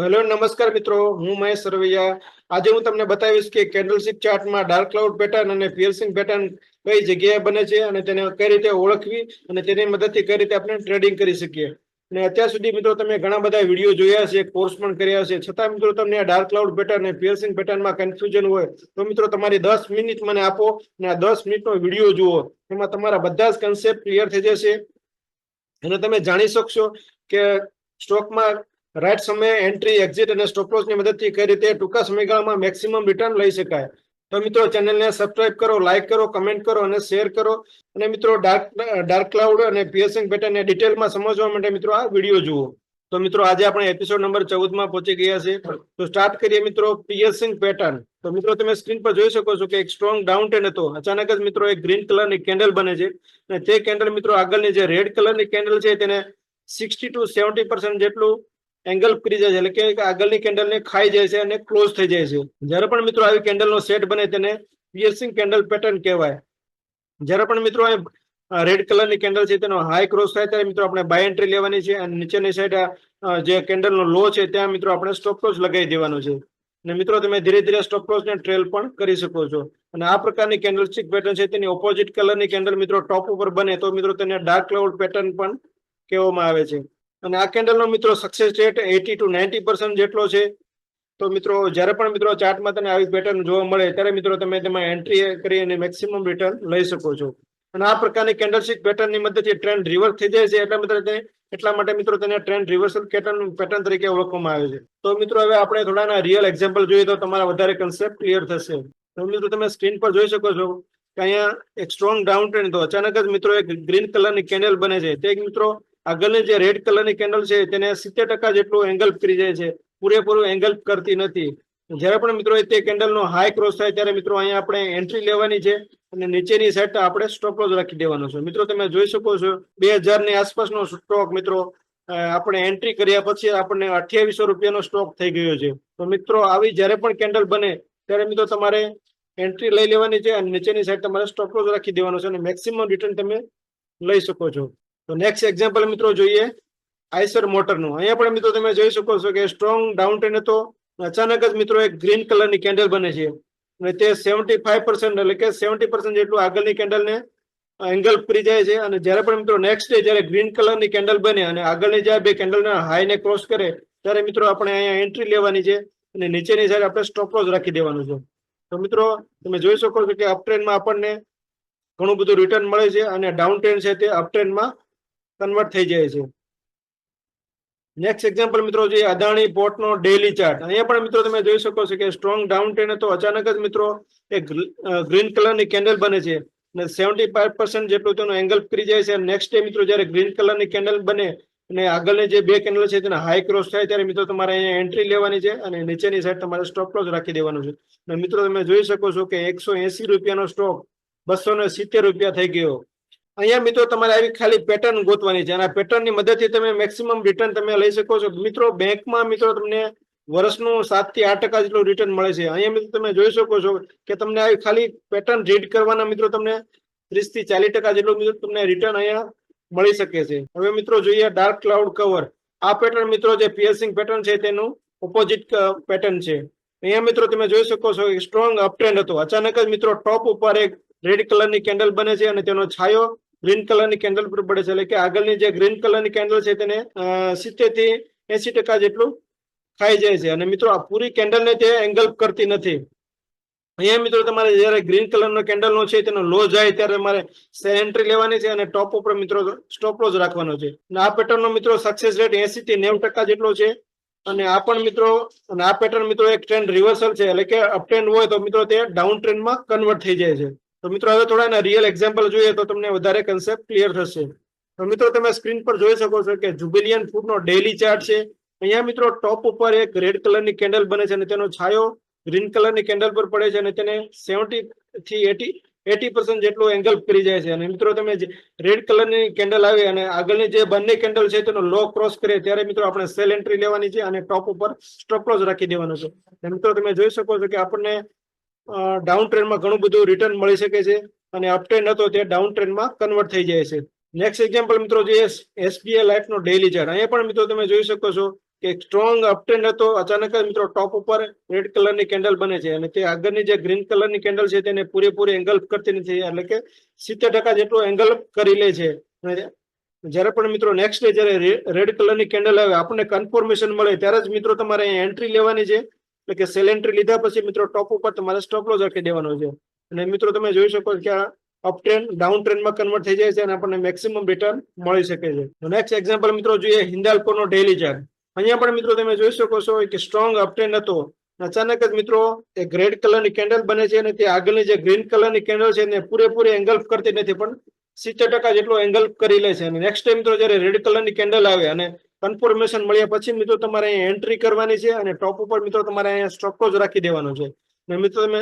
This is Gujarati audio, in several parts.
હેલો નમસ્કાર મિત્રો, હું મહેશ સરવૈયા. આજે હું તમને બતાવીશ કે કેન્ડલસ્ટિક ચાર્ટમાં ડાર્ક ક્લાઉડ પેટર્ન અને પિયર્સિંગ પેટર્ન કઈ જગ્યાએ બને છે અને તેને કઈ રીતે ઓળખવી અને તેની મદદથી કઈ રીતે આપણે ટ્રેડિંગ કરી શકીએ. અને અત્યાર સુધી મિત્રો તમે ઘણા બધા વિડીયો જોયા છે, કોર્સ પણ કર્યા છે, છતાં મિત્રો તમને આ ડાર્ક ક્લાઉડ પેટર્ન અને પિયર્સિંગ પેટર્નમાં કન્ફ્યુઝન હોય તો મિત્રો તમારી 10 મિનિટ મને આપો અને આ 10 મિનિટનો વિડીયો જુઓ. એમાં તમારા બધા જ કન્સેપ્ટ ક્લિયર થઈ જશે અને તમે જાણી શકશો કે સ્ટોકમાં રાઈટ સમયે એન્ટ્રી, એક્ઝિટ અને સ્ટોપ લોસની મદદથી કઈ રીતે ટૂંકા સમયગાળામાં મેક્સિમમ રિટર્ન લઈ શકાય. તો મિત્રો ચેનલને સબસ્ક્રાઇબ કરો, લાઈક કરો, કમેન્ટ કરો અને શેર કરો. અને મિત્રો ડાર્ક ક્લાઉડ અને પિયર્સિંગ પેટર્નને ડિટેલમાં સમજવા માટે મિત્રો આ વિડીયો જુઓ. તો મિત્રો આજે આપણે એપિસોડ નંબર 14 માં પહોંચી ગયા છે. તો સ્ટાર્ટ કરીએ મિત્રો પિયર્સિંગ પેટર્ન. તો મિત્રો તમે સ્ક્રીન પર જોઈ શકો છો કે એક સ્ટ્રોંગ ડાઉન ટ્રેન્ડ હતો. અચાનક જ મિત્રો એક ગ્રીન કલરની કેન્ડલ બને છે અને તે કેન્ડલ મિત્રો આગળની જે રેડ કલરની કેન્ડલ છે તેને 60 to 70% જેટલું એંગલ કરી જાય છે, એટલે કે આગળની કેન્ડલને ખાઈ જાય છે અને ક્લોઝ થઈ જાય છે. જ્યારે પણ મિત્રો આવી કેન્ડલનો સેટ બને તેને પિયર્સિંગ કેન્ડલ પેટર્ન કહેવાય. જ્યારે પણ મિત્રો રેડ કલરની કેન્ડલ છે તેનો હાઈ ક્રોસ થાય ત્યારે મિત્રો આપણે બાય એન્ટ્રી લેવાની છે અને નીચેની સાઈડ જે કેન્ડલનો લો છે ત્યાં મિત્રો આપણે સ્ટોપ લોસ લગાવી દેવાનો છે. અને મિત્રો તમે ધીરે ધીરે સ્ટોપ લોસને ટ્રેલ પણ કરી શકો છો. અને આ પ્રકારની કેન્ડલસ્ટિક પેટર્ન છે તેની ઓપોઝિટ કલરની કેન્ડલ મિત્રો ટોપ ઉપર બને તો મિત્રો તેને ડાર્ક ક્લાઉડ પેટર્ન પણ કહેવામાં આવે છે. અને આ કેન્ડલનો મિત્રો સક્સેસ રેટ 80 to 90% જેટલો છે. તો મિત્રો જ્યારે પણ મિત્રો ચાર્ટમાં તમને આવી પેટર્ન જોવા મળે ત્યારે મિત્રો તમે તેમાં એન્ટ્રી કરી અને મેક્સિમમ રિટર્ન લઈ શકો છો. અને આ પ્રકારની કેન્ડલસ્ટિક પેટર્નની મદદથી ટ્રેન્ડ રિવર્સ થઈ જાય છે. એટલા માટે મિત્રો તેને ટ્રેન્ડ રિવર્સલ પેટર્ન તરીકે ઓળખવામાં આવે છે. તો મિત્રો હવે આપણે થોડાના રિયલ એક્ઝામ્પલ જોઈએ તો તમારા વધારે કન્સેપ્ટ ક્લિયર થશે. તો મિત્રો તમે સ્ક્રીન પર જોઈ શકો છો કે અહીંયા એક સ્ટ્રોંગ ડાઉન ટ્રેન્ડ હતો. અચાનક જ મિત્રો એક ગ્રીન કલરની કેન્ડલ બને છે. તે મિત્રો આગળની જે રેડ કલરની કેન્ડલ છે તેને 70% જેટલું એંગલ કરી જાય છે, પૂરેપૂરું એંગલ કરતી નથી. જ્યારે પણ મિત્રો તે કેન્ડલનો હાઈ ક્રોસ થાય ત્યારે મિત્રો અહીંયા આપણે એન્ટ્રી લેવાની છે અને નીચેની સાઈડ આપણે સ્ટોપ લોસ રાખી દેવાનો છે. મિત્રો તમે જોઈ શકો છો 2000 ની આસપાસનો સ્ટોક મિત્રો આપણે એન્ટ્રી કર્યા પછી આપણને 2800 રૂપિયાનો સ્ટોક થઈ ગયો છે. તો મિત્રો આવી જ્યારે પણ કેન્ડલ બને ત્યારે મિત્રો તમારે એન્ટ્રી લઈ લેવાની છે અને નીચેની સાઈડ તમારે સ્ટોપ લોસ રાખી દેવાનો છે અને મેક્સિમમ રિટર્ન તમે લઈ શકો છો. તો નેક્સ્ટ એક્ઝામ્પલ મિત્રો જોઈએ આઈસર મોટરનું. અહીંયા પણ મિત્રો તમે જોઈ શકો છો કે સ્ટ્રોંગ ડાઉન ટ્રેન્ડ હતો. અચાનક જ મિત્રો એક ગ્રીન કલરની કેન્ડલ બને છે અને તે 75% એટલે કે 70% જેટલું આગળની કેન્ડલને એંગલ કરી જાય છે. અને જ્યારે પણ મિત્રો નેક્સ્ટ ડે જ્યારે ગ્રીન કલરની કેન્ડલ બને અને આગળની જ્યારે બે કેન્ડલના હાઈને ક્રોસ કરે ત્યારે મિત્રો આપણે અહીંયા એન્ટ્રી લેવાની છે અને નીચેની સાઈડ આપણે સ્ટોપ લોસ રાખી દેવાનું છે. તો મિત્રો તમે જોઈ શકો છો કે અપ ટ્રેન્ડમાં આપણને ઘણું બધું રિટર્ન મળે છે અને ડાઉન ટ્રેન્ડ છે તે અપ ટ્રેન્ડમાં કન્વર્ટ થઈ જાય છે. નેક્સ્ટ એક્ઝામ્પલ મિત્રો જોઈએ અદાણી પોર્ટનો ડેઇલી ચાર્ટ. અહીંયા પણ મિત્રો તમે જોઈ શકો છો કે સ્ટ્રોંગ ડાઉન ટ્રેન્ડ હતો. અચાનક જ મિત્રો એક ગ્રીન કલરની કેન્ડલ બને છે અને 75% જેટલું તેનો એંગલ કરી જાય છે. નેક્સ્ટ ડે મિત્રો જ્યારે ગ્રીન કલરની કેન્ડલ બને અને આગળની જે બે કેન્ડલ છે તેના હાઈ ક્રોસ થાય ત્યારે મિત્રો તમારે અહીંયા એન્ટ્રી લેવાની છે અને નીચેની સાઈડ તમારે સ્ટોપ લોસ રાખી દેવાનું છે. અને મિત્રો તમે જોઈ શકો છો કે 180 રૂપિયાનો સ્ટોક 270 રૂપિયા થઈ ગયો. અહીંયા મિત્રો તમારે આવી ખાલી પેટર્ન ગોતવાની છે અને આ પેટર્નની મદદથી તમે મેક્સિમમ રિટર્ન તમે લઈ શકો છો. મિત્રો બેંકમાં મિત્રો તમને વર્ષનું 7 થી 8% જેટલું રિટર્ન મળે છે. અહીંયા મિત્રો તમે જોઈ શકો છો કે તમને આવી ખાલી પેટર્ન રીડ કરવાના મિત્રો તમને 30 થી 40% જેટલું મિત્રો તમને રિટર્ન અહીંયા મળી શકે છે. હવે મિત્રો જોઈએ ડાર્ક ક્લાઉડ કવર. આ પેટર્ન મિત્રો જે પિયર્સિંગ પેટર્ન છે તેનું ઓપોઝિટ પેટર્ન છે. અહીંયા મિત્રો તમે જોઈ શકો છો કે સ્ટ્રોંગ અપ ટ્રેન્ડ હતો. અચાનક જ મિત્રો ટોપ ઉપર એક રેડ કલરની કેન્ડલ બને છે અને તેનો છાયો ગ્રીન કલરની કેન્ડલ પર પડે છે. એટલે કે આગળની જે ગ્રીન કલરની કેન્ડલ છે તેને 70 થી 80% જેટલું ખાઈ જાય છે અને મિત્રો આ પૂરી કેન્ડલને તે એંગલ કરતી નથી. અહીંયા મિત્રો તમારે જયારે ગ્રીન કલરનો કેન્ડલનો છે તેનો લો જાય ત્યારે તમારે સેલ એન્ટ્રી લેવાની છે અને ટોપ ઉપર મિત્રો સ્ટોપ લોસ રાખવાનો છે. અને આ પેટર્નનો મિત્રો સક્સેસ રેટ 80 થી 90% જેટલો છે. અને આ પણ મિત્રો આ પેટર્ન મિત્રો એક ટ્રેન્ડ રિવર્સલ છે, એટલે કે અપ ટ્રેન્ડ હોય તો મિત્રો તે ડાઉન ટ્રેન્ડમાં કન્વર્ટ થઈ જાય છે. તો મિત્રો હવે થોડા રિયલ એક્ઝામ્પલ જોઈએ તો તમને વધારે કન્સેપ્ટ ક્લિયર થશે. તો મિત્રો તમે સ્ક્રીન પર જોઈ શકો છો કે જુબિલિયન ફૂડનો ડેઇલી ચાર્ટ છે. અહીંયા મિત્રો ટોપ ઉપર એક રેડ કલરની કેન્ડલ બને છે અને તેનો છાયો ગ્રીન કલરની કેન્ડલ પર પડે છે અને તેને 70 થી 80% જેટલું એંગલ કરી જાય છે. અને મિત્રો તમે રેડ કલરની કેન્ડલ આવે અને આગળની જે બંને કેન્ડલ છે તેનો લો ક્રોસ કરે ત્યારે મિત્રો આપણે સેલ એન્ટ્રી લેવાની છે અને ટોપ ઉપર સ્ટોપ લોસ રાખી દેવાનો છે. મિત્રો તમે જોઈ શકો છો કે આપણને ડાઉન ટ્રેન્ડમાં ઘણું બધું રિટર્ન મળી શકે છે અને અપ ટ્રેન્ડ હતો તે ડાઉન ટ્રેન્ડમાં કન્વર્ટ થઈ જાય છે. નેક્સ્ટ એક્ઝામ્પલ મિત્રો જે SBI લાઈફનો ડેઇલી ચાર્ટ. અહીંયા પણ મિત્રો તમે જોઈ શકો છો કે સ્ટ્રોંગ અપટ્રેન્ડ હતો, અચાનક જ મિત્રો ટોપ ઉપર રેડ કલરની કેન્ડલ બને છે અને તે આગળની જે ગ્રીન કલરની કેન્ડલ છે તેને પૂરેપૂરી એંગલ્ફ કરતી નથી, એટલે કે 70% જેટલો એંગલ્ફ કરી લે છે. જ્યારે પણ મિત્રો નેક્સ્ટ ડે જ્યારે રેડ કલરની કેન્ડલ આવે, આપણને કન્ફર્મેશન મળે ત્યારે જ મિત્રો તમારે એન્ટ્રી લેવાની છે. એટલે કે સેલ એન્ટ્રી લીધા પછી મિત્રો ટોપ ઉપર તમારે સ્ટોપ લોસ રાખી દેવાનો છે. અને મિત્રો તમે જોઈ શકો કે આ અપ ટ્રેન્ડ ડાઉન ટ્રેન્ડમાં કન્વર્ટ થઈ જાય છે અને આપણને મેક્સિમમ રિટર્ન મળી શકે છે. નેક્સ્ટ એક્ઝામ્પલ મિત્રો જોઈએ હિન્દાલ્કોનો ડેઇલી ચાર્ટ. અહીંયા પણ મિત્રો તમે જોઈ શકો છો કે સ્ટ્રોંગ અપ ટ્રેન્ડ હતો, અચાનક જ મિત્રો એક રેડ કલરની કેન્ડલ બને છે અને તે આગળની જે ગ્રીન કલરની કેન્ડલ છે એને પૂરેપૂરી એંગલ્ફ કરતી નથી, પણ 70% જેટલો એંગલ્ફ કરી લે છે. અને નેક્સ્ટ ટાઈમ મિત્રો જયારે રેડ કલરની કેન્ડલ આવે અને કન્ફર્મેશન મળ્યા પછી મિત્રો તમારે અહીંયા એન્ટ્રી કરવાની છે અને ટોપ ઉપર મિત્રો તમારે અહીંયા સ્ટોપ લોસ રાખી દેવાનો છે. અને મિત્રો તમે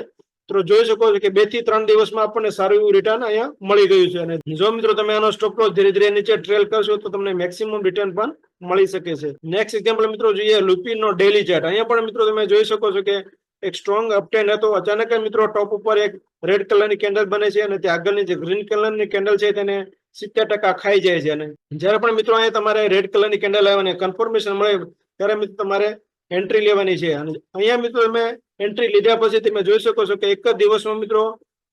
જોઈ શકો છો કે 2 થી 3 દિવસમાં આપણને સારું એવું રિટર્ન અહીંયા મળી ગયું છે. અને જો મિત્રો તમે આનો સ્ટોપ લોસ ધીરે ધીરે નીચે ટ્રેલ કરશો તો તમને મેક્સિમમ રિટર્ન પણ મળી શકે છે. નેક્સ્ટ એક્ઝામ્પલ મિત્રો જોઈએ લુપિનનો ડેઇલી ચાર્ટ. અહીંયા પણ મિત્રો તમે જોઈ શકો છો કે એક સ્ટ્રોંગ અપટ્રેન્ડ હતો, અચાનક જ મિત્રો ટોપ ઉપર એક રેડ કલરની કેન્ડલ બને છે અને તે આગળની જે ગ્રીન કલરની કેન્ડલ છે તેને 70% ખાઈ જાય છે. અને જ્યારે પણ મિત્રો અહીંયા તમારે રેડ કલરની કેન્ડલ આવે અને કન્ફર્મેશન મળે ત્યારે મિત્રો તમારે એન્ટ્રી લેવાની છે. અને અહીંયા મિત્રો તમે એન્ટ્રી લીધા પછી તમે જોઈ શકો છો કે એક જ દિવસમાં મિત્રો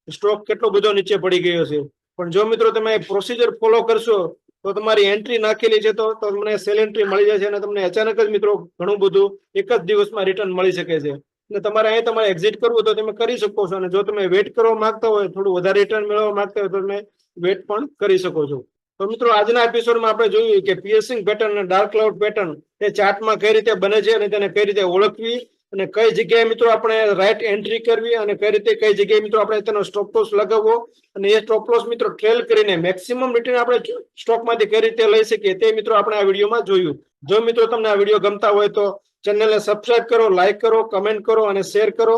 સ્ટોક કેટલો બધો નીચે પડી ગયો છે. પણ જો મિત્રો તમે પ્રોસિજર ફોલો કરશો તો તમારી એન્ટ્રી નાખેલી છે તો તમને સેલ એન્ટ્રી મળી જશે અને તમને અચાનક જ મિત્રો ઘણું બધું એક જ દિવસમાં રિટર્ન મળી શકે છે. અને તમારે અહીંયા તમારે એક્ઝિટ કરવું તો તમે કરી શકો છો. અને જો તમે વેટ કરવા માંગતા હોય, થોડું વધારે રિટર્ન મેળવવા માંગતા હોય તો તમે વેટ પણ કરી શકો છો. તો મિત્રો આજના એપિસોડમાં આપણે જોયું કે પિયર્સિંગ પેટર્ન અને ડાર્ક ક્લાઉડ પેટર્ન એ ચાર્ટમાં કઈ રીતે બને છે અને તેને કઈ રીતે ઓળખવી અને કઈ જગ્યાએ મિત્રો આપણે રાઈટ એન્ટ્રી કરવી અને કઈ રીતે કઈ જગ્યાએ મિત્રો આપણે તેનો સ્ટોપ લોસ લગાવવો અને એ સ્ટોપ લોસ મિત્રો ટ્રેલ કરીને મેક્સિમમ રિટર્ન આપણે સ્ટોકમાંથી કઈ રીતે લઈ શકીએ તે મિત્રો આપણે આ વિડીયોમાં જોયું. જો મિત્રો તમને આ વિડીયો ગમતા હોય તો ચેનલને સબસ્ક્રાઇબ કરો, લાઈક કરો, કમેન્ટ કરો અને શેર કરો.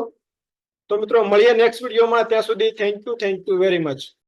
તો મિત્રો મળીએ નેક્સ્ટ વિડીયોમાં. ત્યાં સુધી થેન્ક યુ વેરી મચ.